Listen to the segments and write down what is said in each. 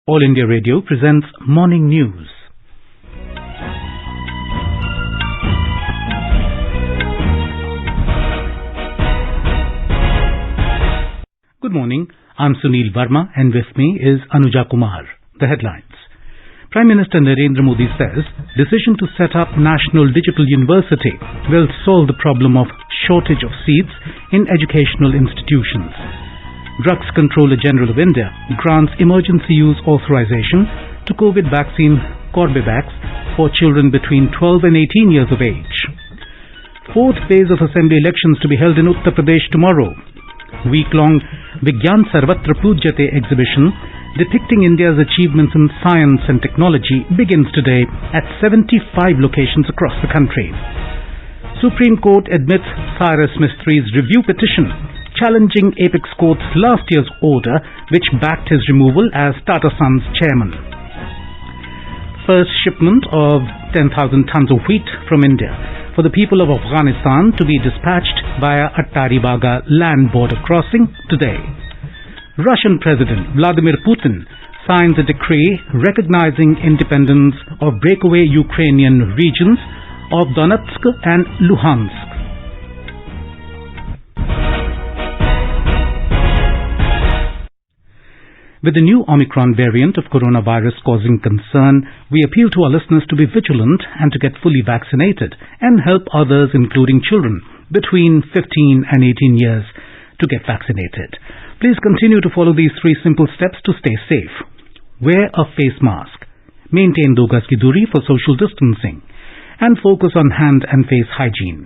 All India Radio presents Morning News. Good morning, I'm Sunil Verma and with me is Anuja Kumar. The headlines. Prime Minister Narendra Modi says decision to set up National Digital University will solve the problem of shortage of seats in educational institutions. Drugs Controller General of India grants emergency use authorization to COVID vaccine Corbevax for children between 12 and 18 years of age. Fourth phase of assembly elections to be held in Uttar Pradesh tomorrow. Week-long Vigyan Sarvatra Pujyate exhibition depicting India's achievements in science and technology begins today at 75 locations across the country. Supreme Court admits Cyrus Mistri's review petition challenging Apex Court's last year's order which backed his removal as Tata Sons chairman. First shipment of 10,000 tons of wheat from India for the people of Afghanistan to be dispatched via Ataribaga land border crossing today. Russian President Vladimir Putin signs a decree recognizing independence of breakaway Ukrainian regions of Danatsuk and Luhan. With the new Omicron variant of coronavirus causing concern, we appeal to our listeners to be vigilant and to get fully vaccinated and help others, including children between 15 and 18 years, to get vaccinated. Please continue to follow these 3 simple steps to stay safe. Wear a face mask. Maintain 2 gaz ki duri for social distancing. And focus on hand and face hygiene.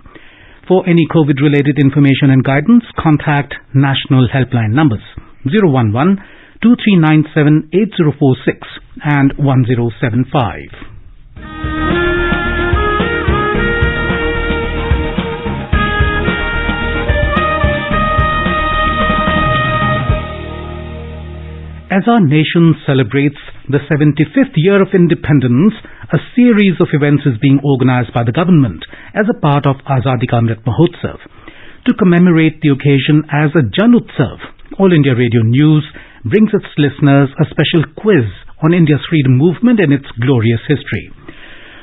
For any COVID-related information and guidance, contact national helpline numbers 011-2397-8046 and 1075. As our nation celebrates the 75th year of independence, a series of events is being organized by the government as a part of Azadi Ka Amrit Mahotsav. To commemorate the occasion as a Jan Utsav, All India Radio News brings its listeners a special quiz on India's freedom movement and its glorious history.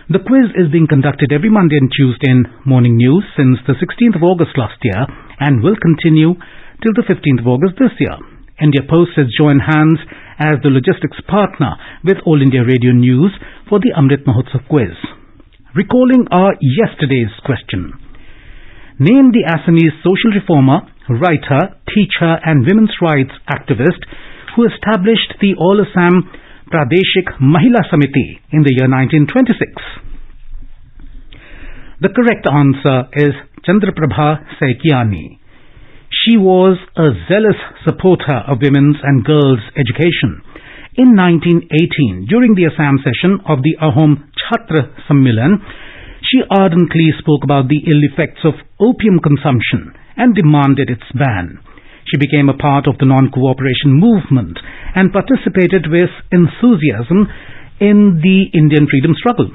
The quiz is being conducted every Monday and Tuesday in Morning News since the 16th of August last year and will continue till the 15th of August this year. India Post has joined hands as the logistics partner with All India Radio News for the Amrit Mahotsav quiz. Recalling our yesterday's question, name the Assamese social reformer, writer, teacher and women's rights activist who established the All Assam Pradeshik Mahila Samiti in the year 1926. The correct answer is Chandraprabha Saikiani. She was a zealous supporter of women's and girls' education. In 1918, during the Assam session of the Ahom Chhatra Sammilan, she ardently spoke about the ill effects of opium consumption and demanded its ban. She became a part of the non-cooperation movement and participated with enthusiasm in the Indian freedom struggle.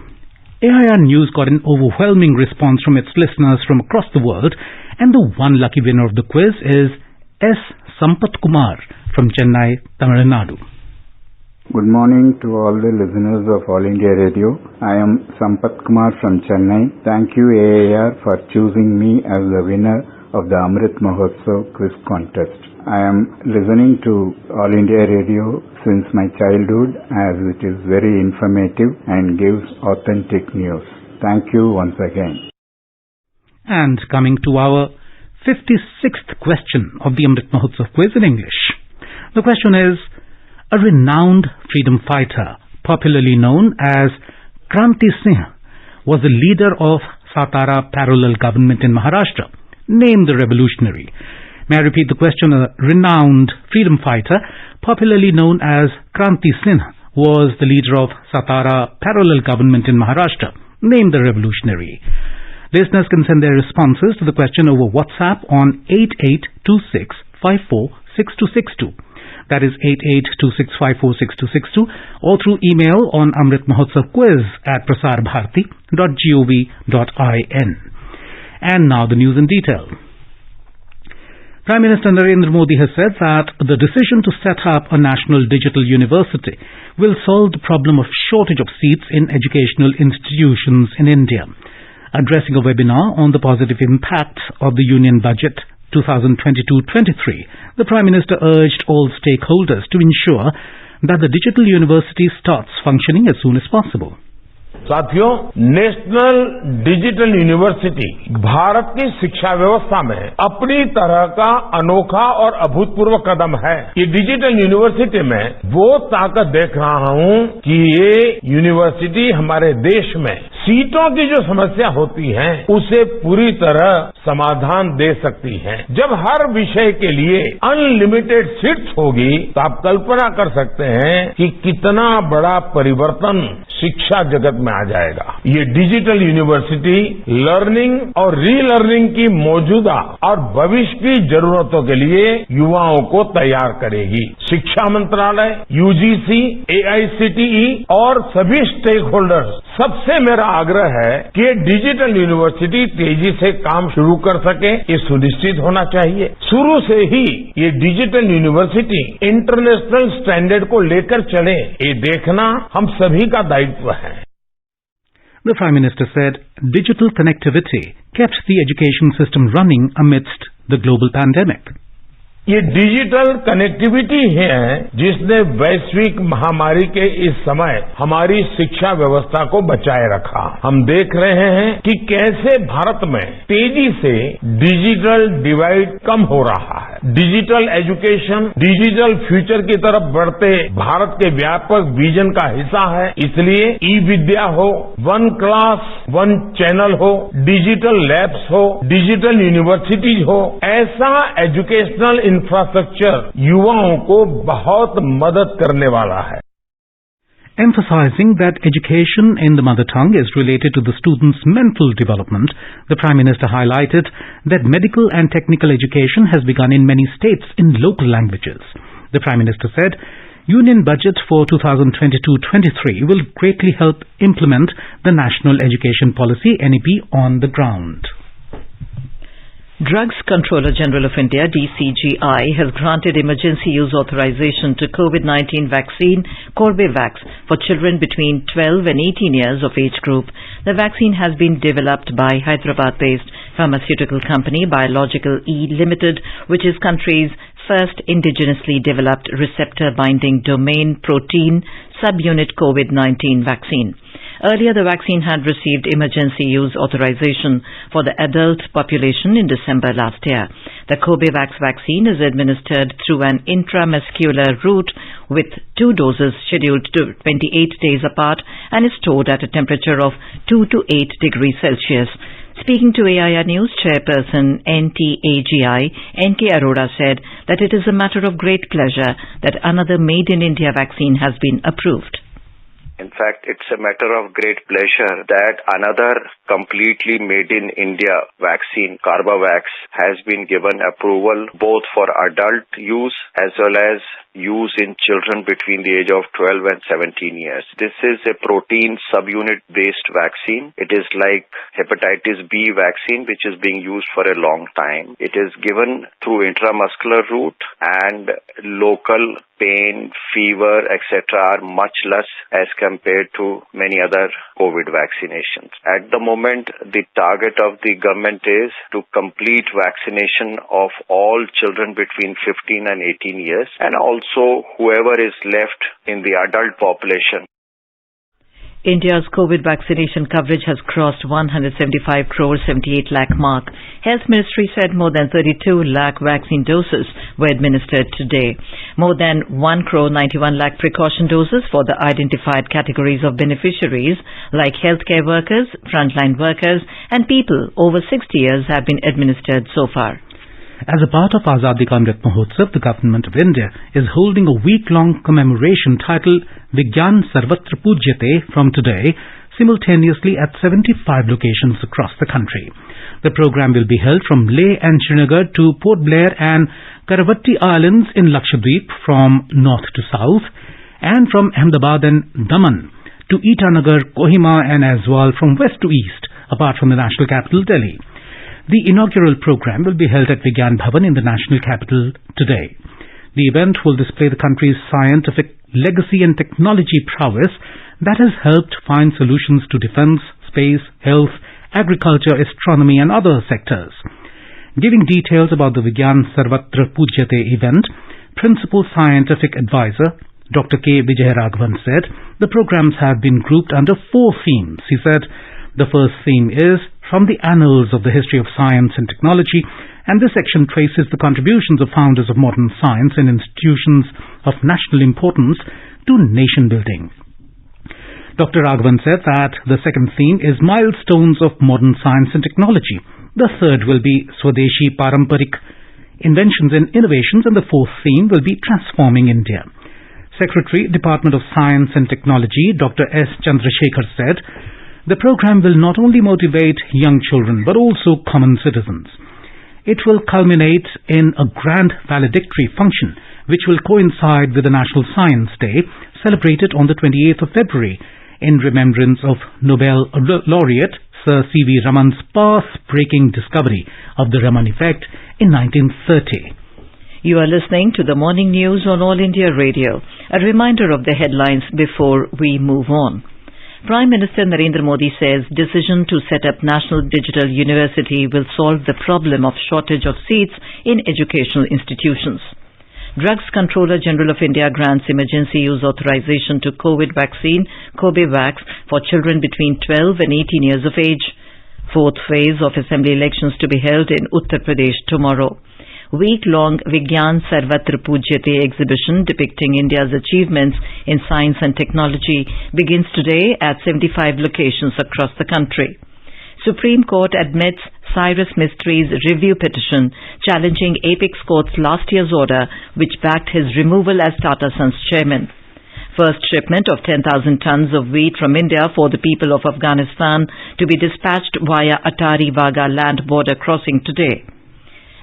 AIR News got an overwhelming response from its listeners from across the world, and the one lucky winner of the quiz is S. Sampat Kumar from Chennai, Tamil Nadu. Good morning to all the listeners of All India Radio. I am Sampat Kumar from Chennai. Thank you AIR for choosing me as the winner of the Amrit Mahotsav quiz contest. I am listening to All India Radio since my childhood as it is very informative and gives authentic news. Thank you once again. And coming to our 56th question of the Amrit Mahotsav quiz in English. The question is, a renowned freedom fighter, popularly known as Kranti Singh, was the leader of Satara parallel government in Maharashtra. Name the revolutionary. May I repeat the question? A renowned freedom fighter, popularly known as Kranti Singh, was the leader of Satara parallel government in Maharashtra. Name the revolutionary. Listeners can send their responses to the question over WhatsApp on 8826546262. That is 8826546262, or through email on amritmahotsavquiz@prasarbharati.gov.in. And now the news in detail. Prime Minister Narendra Modi has said that the decision to set up a national digital university will solve the problem of shortage of seats in educational institutions in India. Addressing a webinar on the positive impact of the Union Budget 2022-23, the Prime Minister urged all stakeholders to ensure that the digital university starts functioning as soon as possible. साथियों, national digital university Bharat की शिक्षा व्यवस्था में अपनी तरह का अनोखा और अभूतपूर्व कदम है। ये डिजिटल यूनिवर्सिटी में वो ताकत देख रहा हूं कि ये यूनिवर्सिटी हमारे देश में सीटों की जो समस्या होती है उसे पूरी तरह समाधान दे सकती है। जब हर विषय के लिए अनलिमिटेड सीट्स होगी तो आप कल्पना कर सकते हैं कि कितना बड़ा परिवर्तन शिक्षा जगत में आ जाएगा। ये डिजिटल यूनिवर्सिटी लर्निंग और रीलर्निंग की मौजूदा और भविष्य की जरूरतों के लिए युवाओं को तैयार करेगी। शिक्षा मंत्रालय, यूजीसी, एआईसीटीई और सभी स्टेक होल्डर्स सबसे मेरा आग्रह है कि डिजिटल यूनिवर्सिटी तेजी से काम शुरू कर सके, ये सुनिश्चित होना चाहिए। शुरू से ही ये डिजिटल यूनिवर्सिटी इंटरनेशनल स्टैंडर्ड को लेकर चले, ये देखना हम सभी का दायित्व है। The Prime Minister said digital connectivity kept the education system running amidst the global pandemic. ये डिजिटल कनेक्टिविटी है जिसने वैश्विक महामारी के इस समय हमारी शिक्षा व्यवस्था को बचाए रखा। हम देख रहे हैं कि कैसे भारत में तेजी से डिजिटल डिवाइड कम हो रहा है। डिजिटल एजुकेशन, डिजिटल फ्यूचर की तरफ बढ़ते भारत के व्यापक विजन का हिस्सा है। इसलिए ई विद्या हो, वन क्लास वन चैनल हो, डिजिटल लैब्स हो, डिजिटल यूनिवर्सिटीज हो, ऐसा एजुकेशनल इंफ्रास्ट्रक्चर युवाओं को बहुत मदद करने वाला है। Emphasizing that education in the mother tongue is related to the student's mental development, the Prime Minister highlighted that medical and technical education has begun in many states in local languages. The Prime Minister said, Union Budget for 2022-23 will greatly help implement the National Education Policy NEP on the ground. Drugs Controller General of India, DCGI, has granted emergency use authorization to COVID-19 vaccine Corbevax for children between 12 and 18 years of age group. The vaccine has been developed by Hyderabad-based pharmaceutical company Biological E Limited, which is country's first indigenously developed receptor-binding domain protein subunit COVID-19 vaccine. Earlier, the vaccine had received emergency use authorization for the adult population in December last year. The Corbevax vaccine is administered through an intramuscular route with 2 doses scheduled to 28 days apart and is stored at a temperature of 2 to 8 degrees Celsius. Speaking to AIR News, Chairperson NTAGI, N.K. Arora said that it is a matter of great pleasure that another Made in India vaccine has been approved. In fact, it's a matter of great pleasure that another completely made in India vaccine, Corbevax, has been given approval both for adult use as well as use in children between the age of 12 and 17 years. This is a protein subunit-based vaccine. It is like hepatitis B vaccine, which is being used for a long time. It is given through intramuscular route, and local pain, fever, etc. are much less as compared to many other COVID vaccinations. At the moment, the target of the government is to complete vaccination of all children between 15 and 18 years, and also whoever is left in the adult population. India's COVID vaccination coverage has crossed 175 crore 78 lakh mark. Health Ministry said more than 32 lakh vaccine doses were administered today. More than 1 crore 91 lakh precaution doses for the identified categories of beneficiaries like healthcare workers, frontline workers and people over 60 years have been administered so far. As a part of Azadi Ka Amrit Mahotsav, the Government of India is holding a week-long commemoration titled Vigyan Sarvatra Pujyate from today, simultaneously at 75 locations across the country. The program will be held from Leh and Srinagar to Port Blair and Karavatti Islands in Lakshadweep from north to south, and from Ahmedabad and Daman to Itanagar, Kohima and Aswal from west to east, apart from the national capital Delhi. The inaugural program will be held at Vigyan Bhavan in the national capital today. The event will display the country's scientific legacy and technology prowess that has helped find solutions to defense, space, health, agriculture, astronomy and other sectors. Giving details about the Vigyan Sarvatra Pujyate event, Principal Scientific Advisor Dr. K. Vijayaraghavan said the programs have been grouped under 4 themes. He said the first theme is From the Annals of the History of Science and Technology, and this section traces the contributions of founders of modern science and institutions of national importance to nation building. Dr. Raghavan said that the second theme is Milestones of Modern Science and Technology. The third will be Swadeshi Paramparik Inventions and Innovations, and the fourth theme will be Transforming India. Secretary, Department of Science and Technology, Dr. S. Chandrasekhar said, the program will not only motivate young children but also common citizens. It will culminate in a grand valedictory function which will coincide with the National Science Day celebrated on the 28th of February in remembrance of Nobel laureate Sir C.V. Raman's path-breaking discovery of the Raman effect in 1930. You are listening to the morning news on All India Radio. A reminder of the headlines before we move on. Prime Minister Narendra Modi says decision to set up National Digital University will solve the problem of shortage of seats in educational institutions. Drugs Controller General of India grants emergency use authorization to COVID vaccine Corbevax for children between 12 and 18 years of age. Fourth phase of assembly elections to be held in Uttar Pradesh tomorrow. Week-long Vigyan Sarvatra Pujyate exhibition depicting India's achievements in science and technology begins today at 75 locations across the country. Supreme Court admits Cyrus Mistri's review petition challenging Apex Court's last year's order which backed his removal as Tata Sons chairman. First shipment of 10,000 tons of wheat from India for the people of Afghanistan to be dispatched via Ataribaga land border crossing today.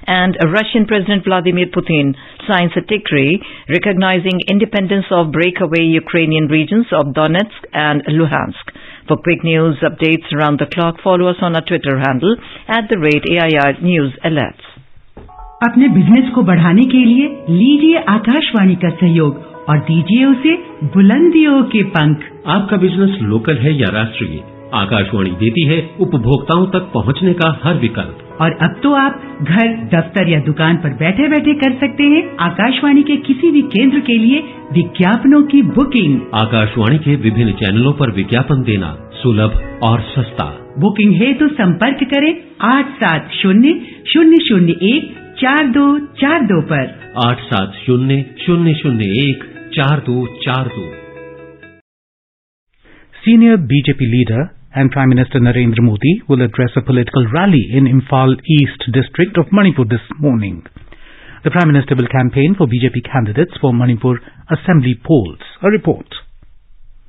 And Russian President Vladimir Putin signs a decree recognizing independence of breakaway Ukrainian regions of Danatsuk and Luhansk. For quick news updates around the clock, follow us on our Twitter handle @AIR News Alerts. अपने business को बढ़ाने के लिए लीजिए आकाशवाणी का सहयोग और दीजिए उसे बुलंदियों के पंख। आपका बिजनेस लोकल है या राष्ट्रीय, आकाशवाणी देती है उपभोक्ताओं तक पहुंचने का हर विकल्प। और अब तो आप घर, दफ्तर या दुकान पर बैठे बैठे कर सकते हैं आकाशवाणी के किसी भी केंद्र के लिए विज्ञापनों की बुकिंग। आकाशवाणी के विभिन्न चैनलों पर विज्ञापन देना सुलभ और सस्ता। बुकिंग है तो संपर्क करें 8700014242 पर। 8700014242। Senior BJP leader and Prime Minister Narendra Modi will address a political rally in Imphal East district of Manipur this morning. The Prime Minister will campaign for BJP candidates for Manipur Assembly polls. A report.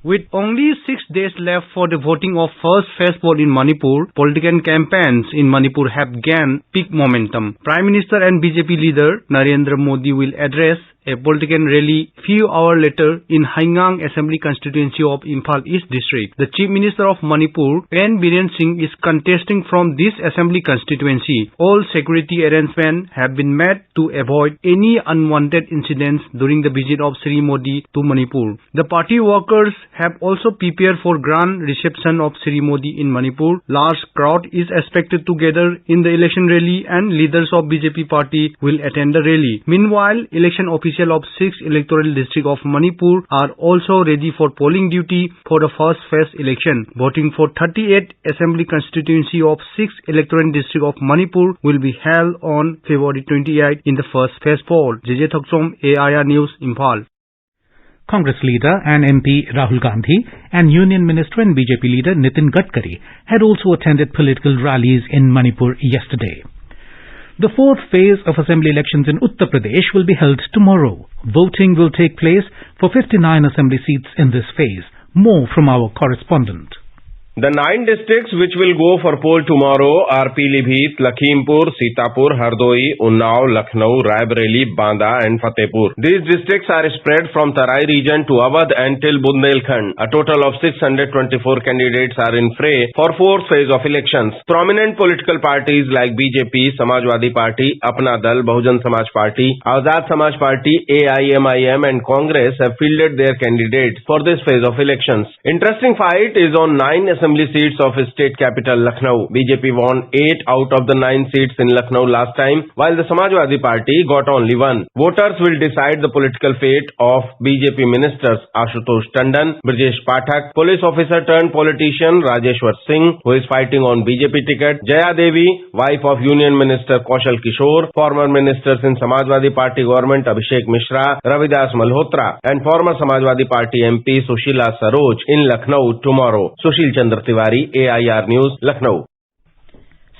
With only 6 days left for the voting of first phase poll in Manipur, political campaigns in Manipur have gained peak momentum. Prime Minister and BJP leader Narendra Modi will address a political rally few hours later in Haingang Assembly constituency of Imphal East district. The Chief Minister of Manipur, N. Biren Singh, is contesting from this assembly constituency. All security arrangements have been made to avoid any unwanted incidents during the visit of Sri Modi to Manipur. The party workers have also prepared for grand reception of Sri Modi in Manipur. Large crowd is expected to gather in the election rally and leaders of BJP party will attend the rally. Meanwhile, election officials of 6 electoral districts of Manipur are also ready for polling duty for the first phase election. Voting for 38 assembly constituency of 6 electoral districts of Manipur will be held on February 28 in the first phase poll. JJ Thoksom, AIR News, Imphal. Congress leader and MP Rahul Gandhi and Union Minister and BJP leader Nitin Gadkari had also attended political rallies in Manipur yesterday. The fourth phase of assembly elections in Uttar Pradesh will be held tomorrow. Voting will take place for 59 assembly seats in this phase. More from our correspondent. The 9 districts which will go for poll tomorrow are Pilibhit, Lakhimpur, Sitapur, Hardoi, Unnao, Lucknow, Raebareli, Banda and Fatehpur. These districts are spread from Tarai region to Awadh and till Bundelkhand. A total of 624 candidates are in fray for 4th phase of elections. Prominent political parties like BJP, Samajwadi Party, Apna Dal, Bahujan Samaj Party, Azad Samaj Party, AIMIM and Congress have fielded their candidates for this phase of elections. Interesting fight is on 9 assembly seats of state capital Lucknow. BJP won 8 out of the 9 seats in Lucknow last time, while the Samajwadi Party got only 1. Voters will decide the political fate of BJP ministers Ashutosh Tandon, Brijesh Pathak, police officer turned politician Rajeshwar Singh, who is fighting on BJP ticket, Jaya Devi, wife of Union Minister Kaushal Kishore, former ministers in Samajwadi Party government Abhishek Mishra, Ravidas Malhotra, and former Samajwadi Party MP Sushila Saroj in Lucknow tomorrow. Sushil Chandra Tiwari, AIR News, Lucknow.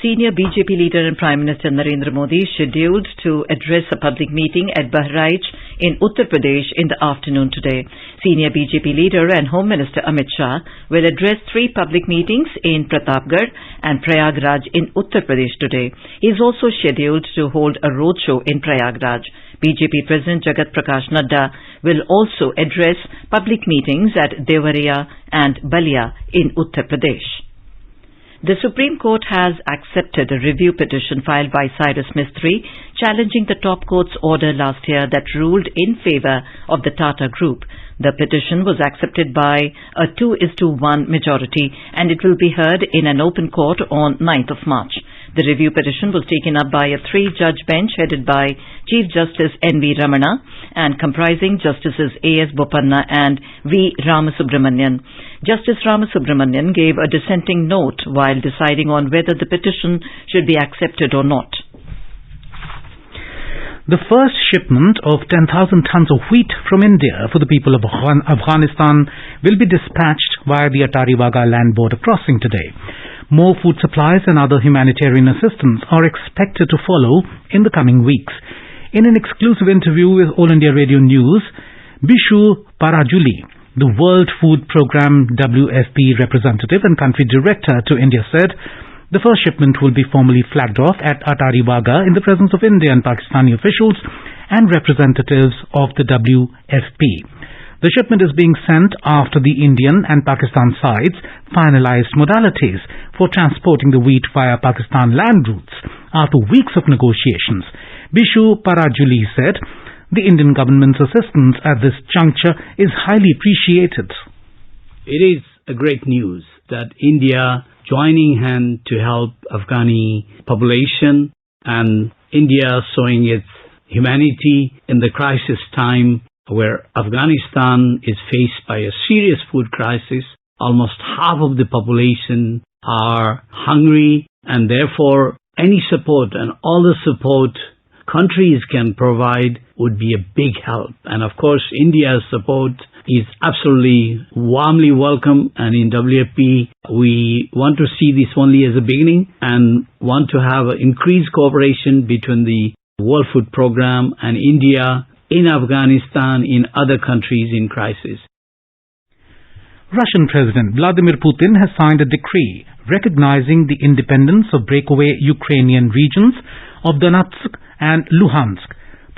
Senior BJP leader and Prime Minister Narendra Modi is scheduled to address a public meeting at Bahraich in Uttar Pradesh in the afternoon today. Senior BJP leader and Home Minister Amit Shah will address 3 public meetings in Pratapgarh and Prayagraj in Uttar Pradesh today. He is also scheduled to hold a roadshow in Prayagraj. BJP President Jagat Prakash Nadda will also address public meetings at Devariya and Balia in Uttar Pradesh. The Supreme Court has accepted a review petition filed by Cyrus Mistry challenging the top court's order last year that ruled in favor of the Tata Group. The petition was accepted by a 2:1 majority and it will be heard in an open court on 9th of March. The review petition was taken up by a 3-judge bench headed by Chief Justice N.V. Ramana and comprising Justices A.S. Bopanna and V. Ramasubramanian. Justice Ramasubramanian gave a dissenting note while deciding on whether the petition should be accepted or not. The first shipment of 10,000 tons of wheat from India for the people of Afghanistan will be dispatched via the Ataribaga land border crossing today. More food supplies and other humanitarian assistance are expected to follow in the coming weeks. In an exclusive interview with All India Radio News, Bishu Parajuli, the World Food Programme WFP representative and country director to India, said the first shipment will be formally flagged off at Ataribaga in the presence of India and Pakistani officials and representatives of the WFP. The shipment is being sent after the Indian and Pakistan sides finalized modalities for transporting the wheat via Pakistan land routes after weeks of negotiations. Bishu Parajuli said the Indian government's assistance at this juncture is highly appreciated. It is a great news that India joining hand to help Afghani population and India showing its humanity in the crisis time where Afghanistan is faced by a serious food crisis. Almost half of the population are hungry, and therefore any support and all the support countries can provide would be a big help. And of course, India's support is absolutely warmly welcome, and in WFP we want to see this only as a beginning and want to have an increased cooperation between the World Food Programme and India in Afghanistan, in other countries in crisis. Russian President Vladimir Putin has signed a decree recognizing the independence of breakaway Ukrainian regions of Danatsuk and Luhansk.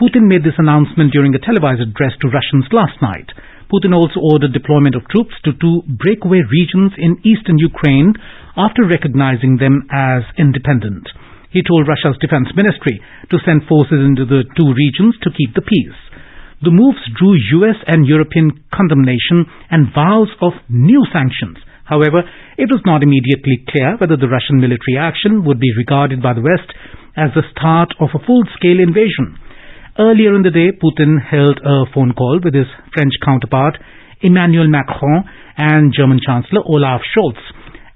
Putin made this announcement during a televised address to Russians last night. Putin also ordered deployment of troops to 2 breakaway regions in eastern Ukraine after recognizing them as independent. He told Russia's defense ministry to send forces into the 2 regions to keep the peace. The moves drew US and European condemnation and vows of new sanctions. However, it was not immediately clear whether the Russian military action would be regarded by the West as the start of a full-scale invasion. Earlier in the day, Putin held a phone call with his French counterpart Emmanuel Macron and German Chancellor Olaf Scholz,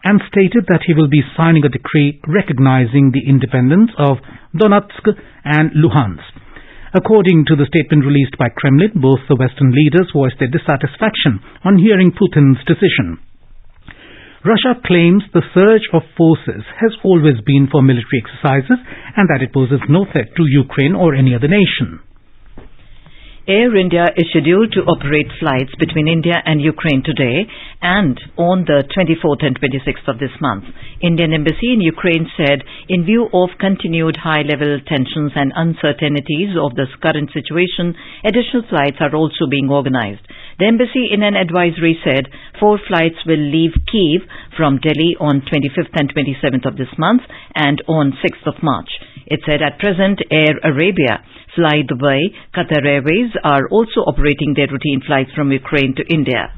and stated that he will be signing a decree recognizing the independence of Donetsk and Luhansk. According to the statement released by Kremlin, both the Western leaders voiced their dissatisfaction on hearing Putin's decision. Russia claims the surge of forces has always been for military exercises and that it poses no threat to Ukraine or any other nation. Air India is scheduled to operate flights between India and Ukraine today and on the 24th and 26th of this month. Indian Embassy in Ukraine said, in view of continued high-level tensions and uncertainties of this current situation, additional flights are also being organized. The embassy in an advisory said 4 flights will leave Kyiv from Delhi on 25th and 27th of this month and on 6th of March. It said at present Air Arabia, Fly Dubai, Qatar Airways are also operating their routine flights from Ukraine to India.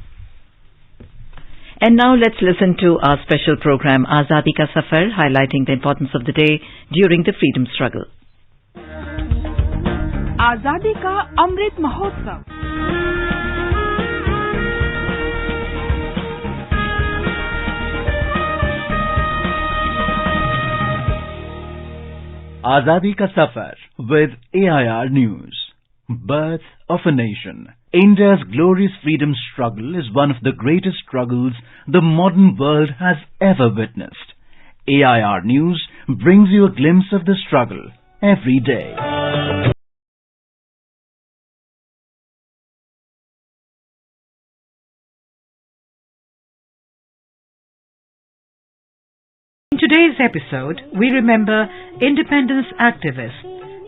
And now let's listen to our special program Azadi Ka Safar, highlighting the importance of the day during the freedom struggle. Azadi Ka Amrit Mahotsav. Azadi Ka Safar with AIR News. Birth of a Nation. India's glorious freedom struggle is one of the greatest struggles the modern world has ever witnessed. AIR News brings you a glimpse of the struggle every day. In today's episode, we remember independence activist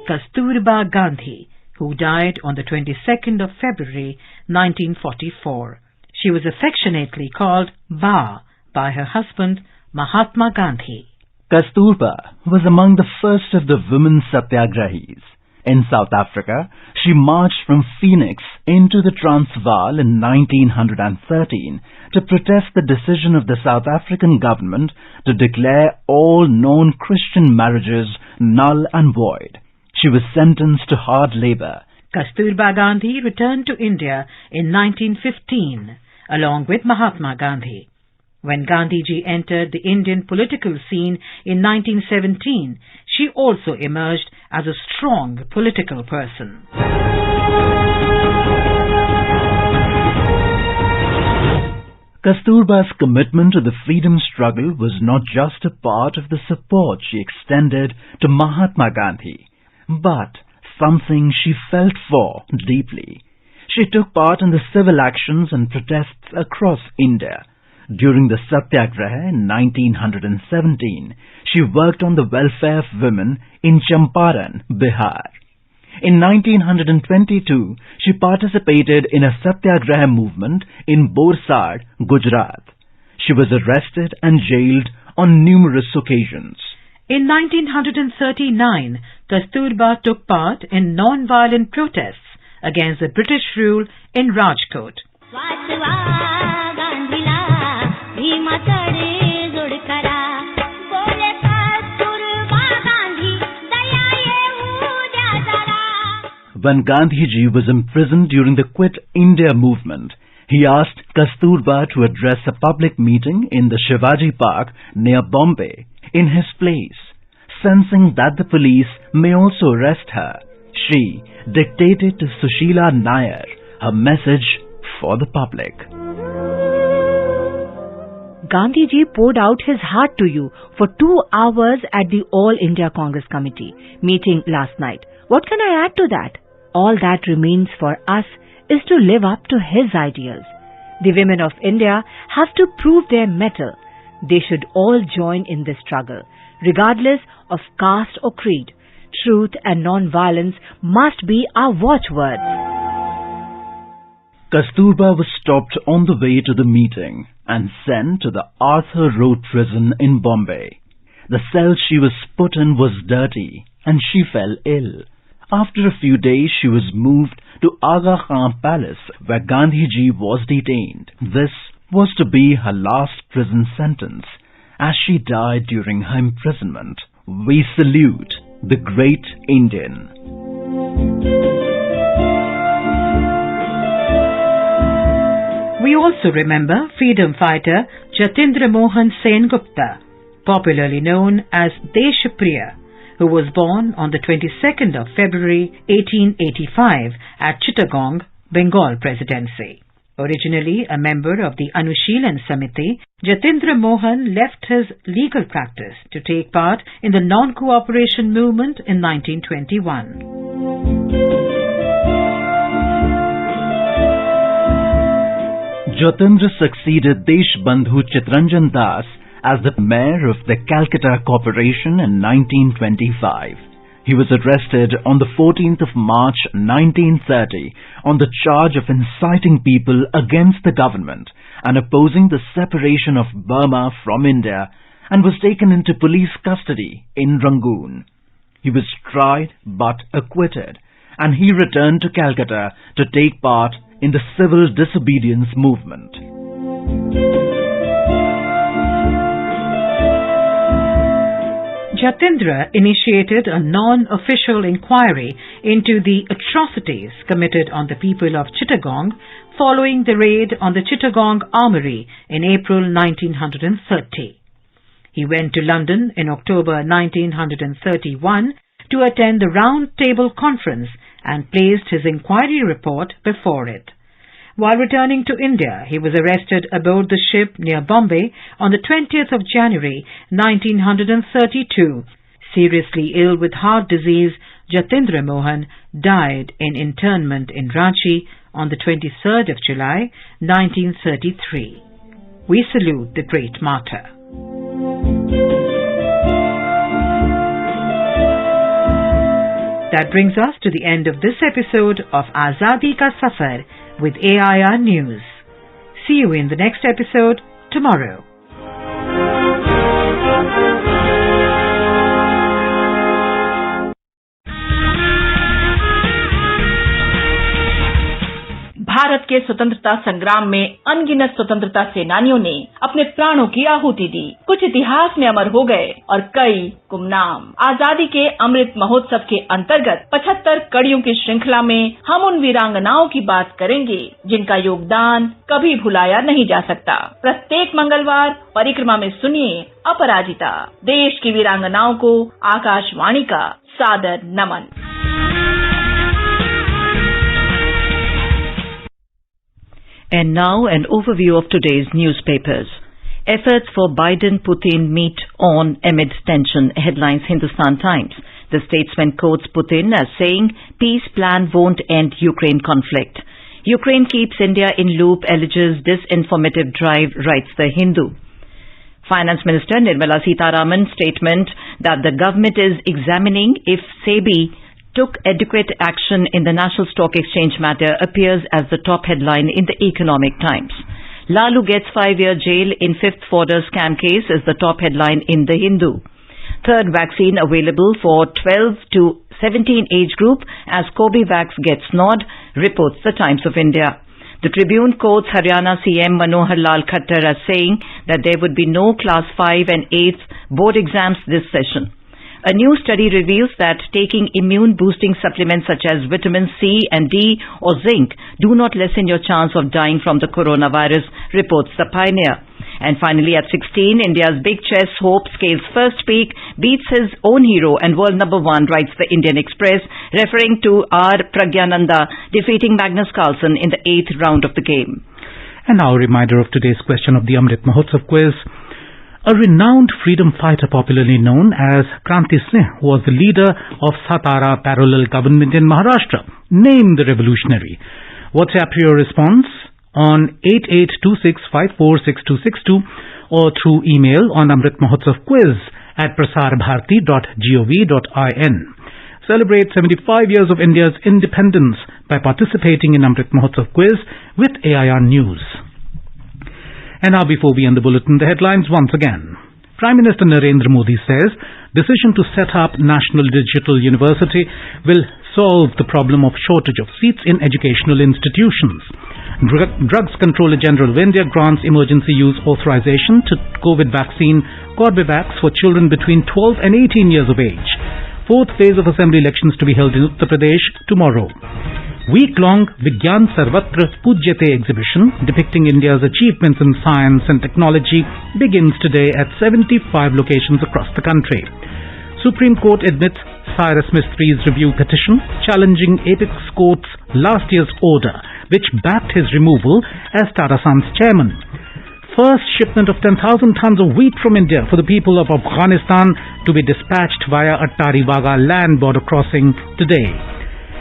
Kasturba Gandhi, who died on the 22nd of February 1944. She was affectionately called Ba by her husband Mahatma Gandhi. Kasturba was among the first of the women satyagrahis. In South Africa, she marched from Phoenix into the Transvaal in 1913 to protest the decision of the South African government to declare all non-Christian marriages null and void. She was sentenced to hard labor. Kasturba Gandhi returned to India in 1915 along with Mahatma Gandhi. When Gandhiji entered the Indian political scene in 1917, she also emerged as a strong political person. Kasturba's commitment to the freedom struggle was not just a part of the support she extended to Mahatma Gandhi, but something she felt for deeply. She took part in the civil actions and protests across India. During the Satyagraha in 1917, she worked on the welfare of women in Champaran, Bihar. In 1922, she participated in a Satyagraha movement in Borsad, Gujarat. She was arrested and jailed on numerous occasions. In 1939, Kasturba took part in non-violent protests against the British rule in Rajkot. When Gandhiji was imprisoned during the Quit India movement, he asked Kasturba to address a public meeting in the Shivaji Park near Bombay in his place. Sensing that the police may also arrest her, she dictated to Sushila Nair her message for the public. Gandhiji poured out his heart to you for 2 hours at the All India Congress Committee meeting last night. What can I add to that? All that remains for us is to live up to his ideals. The women of India have to prove their mettle. They should all join in this struggle, regardless of caste or creed. Truth and non-violence must be our watchwords. Kasturba was stopped on the way to the meeting and sent to the Arthur Road prison in Bombay. The cell she was put in was dirty and she fell ill. After a few days, she was moved to Aga Khan Palace, where Gandhiji was detained. This was to be her last prison sentence, as she died during her imprisonment. We salute the great Indian. We also remember freedom fighter Jatindra Mohan Sengupta, popularly known as Deshpriya, who was born on the 22nd of February 1885 at Chittagong, Bengal Presidency. Originally a member of the Anushilan Samiti, Jatindra Mohan left his legal practice to take part in the non-cooperation movement in 1921. Jatendra succeeded Deshbandhu Chitranjan Das as the mayor of the Calcutta Corporation in 1925. He was arrested on the 14th of March 1930 on the charge of inciting people against the government and opposing the separation of Burma from India, and was taken into police custody in Rangoon. He was tried but acquitted, and he returned to Calcutta to take part in the civil disobedience movement. Jatendra initiated a non-official inquiry into the atrocities committed on the people of Chittagong following the raid on the Chittagong Armoury in April 1930. He went to London in October 1931 to attend the Round Table Conference and placed his inquiry report before it. While returning to India, he was arrested aboard the ship near Bombay on the 20th of January 1932. Seriously ill with heart disease, Jatendra Mohan died in internment in Ranchi on the 23rd of July 1933. We salute the great martyr. That brings us to the end of this episode of Azadi Ka Safar with AIR News. See you in the next episode tomorrow. Bharat के स्वतंत्रता संग्राम में अनगिनत स्वतंत्रता सेनानियों ने अपने प्राणों की आहुति दी। कुछ इतिहास में अमर हो गए और कई गुमनाम। आजादी के अमृत महोत्सव के अंतर्गत 75 कड़ियों की श्रृंखला में हम उन वीरांगनाओं की बात करेंगे जिनका योगदान कभी भुलाया नहीं जा सकता। प्रत्येक मंगलवार परिक्रमा में सुनिए अपराजिता, देश की वीरांगनाओं को आकाशवाणी का सादर नमन। And now an overview of today's newspapers. Efforts for Biden-Putin meet on amid tension, headlines Hindustan Times. The statesman quotes Putin as saying, peace plan won't end Ukraine conflict. Ukraine keeps India in loop, alleges disinformative drive, writes The Hindu. Finance Minister Nirmala Sitharaman's statement that the government is examining if SEBI took adequate action in the National Stock Exchange matter appears as the top headline in the Economic Times. Lalu gets 5-year jail in fifth fodder scam case is the top headline in The Hindu. Third vaccine available for 12 to 17 age group as Cobivax gets nod, reports the Times of India. The Tribune quotes Haryana CM Manohar Lal Khattar as saying that there would be no Class 5 and 8th board exams this session. A new study reveals that taking immune-boosting supplements such as vitamin C and D or zinc do not lessen your chance of dying from the coronavirus, reports The Pioneer. And finally, at 16, India's big chess hope scales first peak, beats his own hero and world number 1, writes the Indian Express, referring to R. Pragyananda defeating Magnus Carlsen in the 8th round of the game. And now a reminder of today's question of the Amrit Mahotsav quiz. A renowned freedom fighter popularly known as Kranti Singh was the leader of Satara parallel government in Maharashtra. Name the revolutionary. WhatsApp your response on 8826546262 or through email on amritmahotsavquiz@prasarbharati.gov.in. Celebrate 75 years of India's independence by participating in Amrit Mahotsav quiz with AIR News. And now before we end the bulletin, the headlines once again. Prime Minister Narendra Modi says decision to set up National Digital University will solve the problem of shortage of seats in educational institutions. Drugs Controller General of India grants emergency use authorization to COVID vaccine Corbevax for children between 12 and 18 years of age. Fourth phase of assembly elections to be held in Uttar Pradesh tomorrow. Week-long Vigyan Sarvatra Pujyate exhibition depicting India's achievements in science and technology begins today at 75 locations across the country. Supreme Court admits Cyrus Mistri's review petition challenging Apex Court's last year's order which backed his removal as Tata Sons chairman. First shipment of 10,000 tons of wheat from India for the people of Afghanistan to be dispatched via Ataribaga land border crossing today.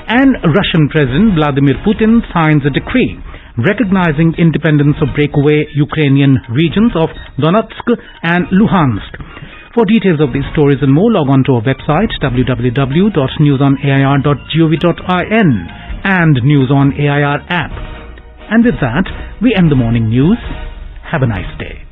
And Russian President Vladimir Putin signs a decree recognizing independence of breakaway Ukrainian regions of Danatsuk and Luhansk. For details of these stories and more, log on to our website www.newsonair.gov.in and News on AIR app. And with that, we end the morning news. Have a nice day.